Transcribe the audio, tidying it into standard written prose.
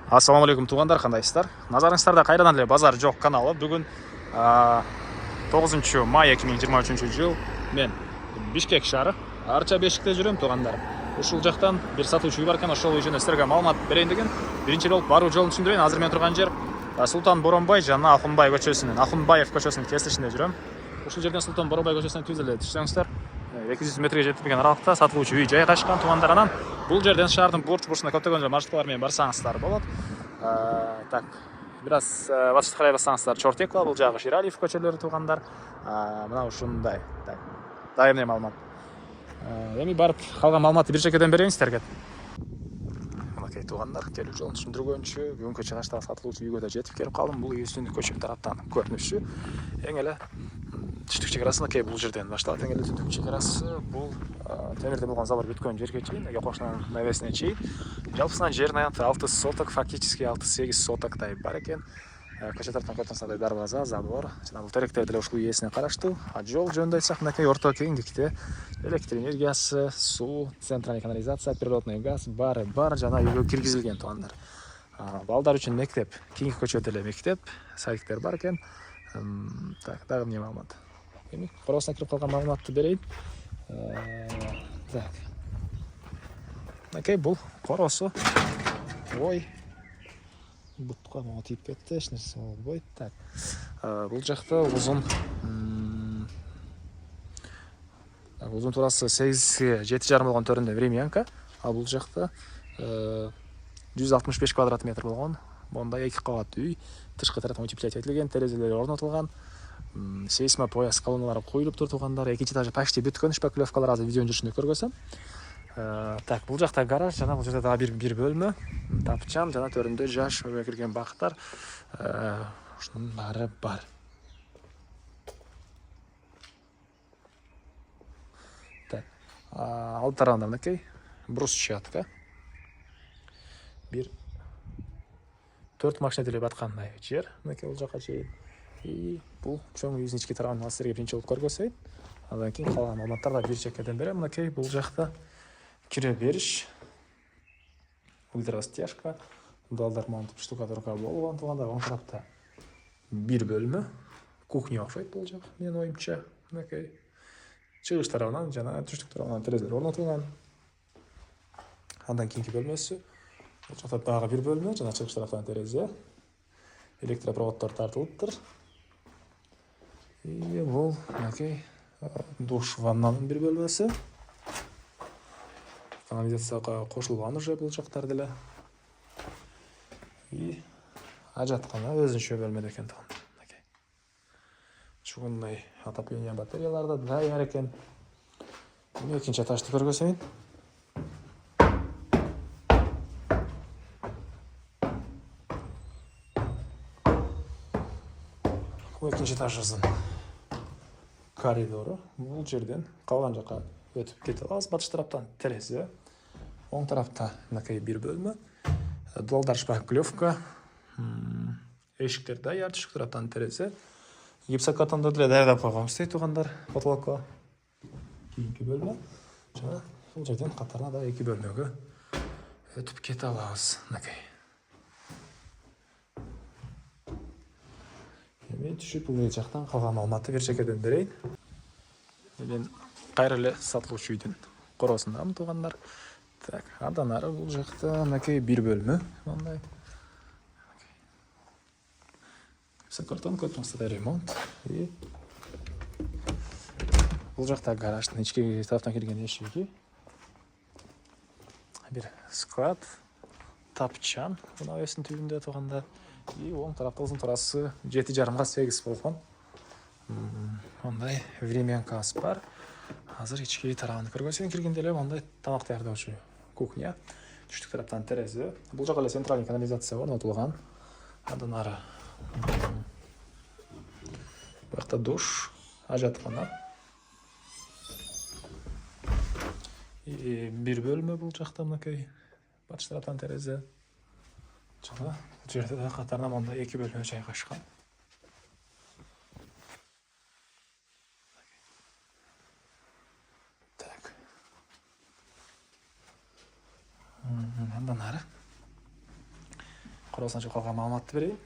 Ассалаумағалейкум туғандар, қандайсыздар? Назарыңыздарда қайрадан эле базар жоқ каналы. Бүгін 9 май 2023 жыл. Мен Бишкек шары, Арча Бешикте жүрөм туғандар. Ушул жактан бир сатуучу бар экен, ошол үчүн силерге маалымат берейин деген. Биринчи болуп баруу жолун түшүндүрөйүн. Азыр мен турган жер Султан Боронбай жана Ахунбай көчөсүнүн, Ахунбаев көчөсүнүн кесилишинде жүрөм. Ушул жерден Султан Боронбай көчөсүнө түз эле түшсөңүздөр, 200 метрге жетпеген аралыкта сатылуучу үй жайгашкан туғандар. Анан бул жерден шаардын бурч-бурчуна көптөгөн маршруттар менен барсаңыздар болот. Так, biraz батышты карай бассаңыздар Чортекова, бул жагы Ширалиев көчөлөрү туғандар. Мына ушундай. Так, дайыр маалымат. Эми барып калган маалыматты бир чекеден берейин силерге. Мынакей туғандар, келүү жолун түшүндүргөнчү, бүгүнкү чыгышта сатылуучу үйгө да жетип келип калдым. Бул үйдүн көчө тараптан көрүнүшү эң эле түштүк чекарасы мынакей бул жерден башталат. Эң эле түштүк чекарасы бул темирден болгон завод бүткөн жерге чейин, кошунун навесине чейин. Жалпысынан жердин аянты 6 соток, фактически 6-8 сотоктай бар экен. Көчө тараптан көрсөңүздөр дарбаза, забор, жана бул теректер деле ушул ээсине караштуу. Жол жөнүндө айтсак, мынакей орто кеңдикте электр энергиясы, суу, центральный канализация, природный газ бар жана үйгө киргизилген тугандар. Балдар үчүн мектеп, кийинки көчөдө эле мектеп, садиктер бар экен. Так, дагы эмне маалымат? Эми коросуна кирип калган маалыматты берейин. Так. Мынакей бул коросу. Ой. Бутка мага тийип кетти, эч нерсе болбойт. Так. Бул жакта узун узун турасы 8-ге 7,5 болгон төрүндө времянка. Ал бул жакта 165 квадрат метр болгон. Мондай 2 кабаттуу үй, тышкы тараптан утеплять этилген, терезелери орнотулган. Сейсма пояс колонналары коюлуп тургандар. Экинчи этажы почти бүткөн, шпаклевкалар азыр видеонун жүрүшүндө көргөзөм. Так, бул жакта гараж, жана бул жерде дагы бир бөлмө, тапчан жана төрүндө жаш үйгө кирген бактар. Ушунун баары бар. Так, алып тарабында мынакей брусчатка. Бир 4 машина деле баткандай жер, мынакей бул жака чейин. И бул чоң үйдүн ички тарабын силерге биринчи болуп көргөзөйүн. Андан кийин калган маалыматтарды бир чекеден берем. Мынакей бул жакта кире бериш, гидростяжка, балдар монтуп штукатурка болгон туганда. Оң тарапта бир бөлмө, кухня окшойт бул жак, менин оюмча. Мынакей чыгыш тарабынан жана түштүк тарабынан терезелер орнотулган. Андан кийинки бөлмөсү, бул жакта дагы бир бөлмө жана чыгыш тараптан терезе. Электропроводдор тартылыптыр. И бул мынакей душ, ваннанын бир бөлмөсү. Канализацияга кошулган уже бул жактар деле. И ажаткана өзүнчө бөлмөдө экен туган. Мынакей. Ушундай отопление батареялар да даяр экен. Эми экинчи этажды көргөзөйүн. Экинчи этажыбыздын коридору. Бул жерден калган жака өтүп кете алабыз. Батыш тараптан терезе. Оң тарапта мынакей бир бөлмө. Дуалдар шпаклевка. Эшиктер даяр, түштүк тараптан терезе. Гипсокартонду деле даярдап койгонбуз тугандар. Потолокко. Кийинки бөлмө. Жана бул жерден катарына да 2 бөлмөгө өтүп кете алабыз. Мынакей. Эми түшүп бул жактан калган маалыматты бир чекеден берейин. Мен кайра эле сатылуучу үйдүн коросундамын тугандар. Так, андан ары бул жакта мынакей бир бөлмө, мындай. Сакартон көтмөстө ремонт. И бул жакта гараждын ички тараптан кирген эшиги. Бир склад, тапчан, мына эсин түбүндө тугандар. И оң тарапта узун турасы 7,5-га 8 болгон. Мондай времянкасы бар. Азыр ички тарабын көргөзөйүн. Киргенде эле мондай тамак даярдоочу кухня. Түштүк тараптан терезе. Бул жака эле центральный канализация орнотулган. Андан ары бакта душ, ажаткана. И бир бөлмө бул жакта мынакей. Батыш тараптан терезе. Жана бул жерде да катарына мондай 2 бөлмө жайгашкан. Так. Андан ары Карабастан чыгып калган маалыматты берейин.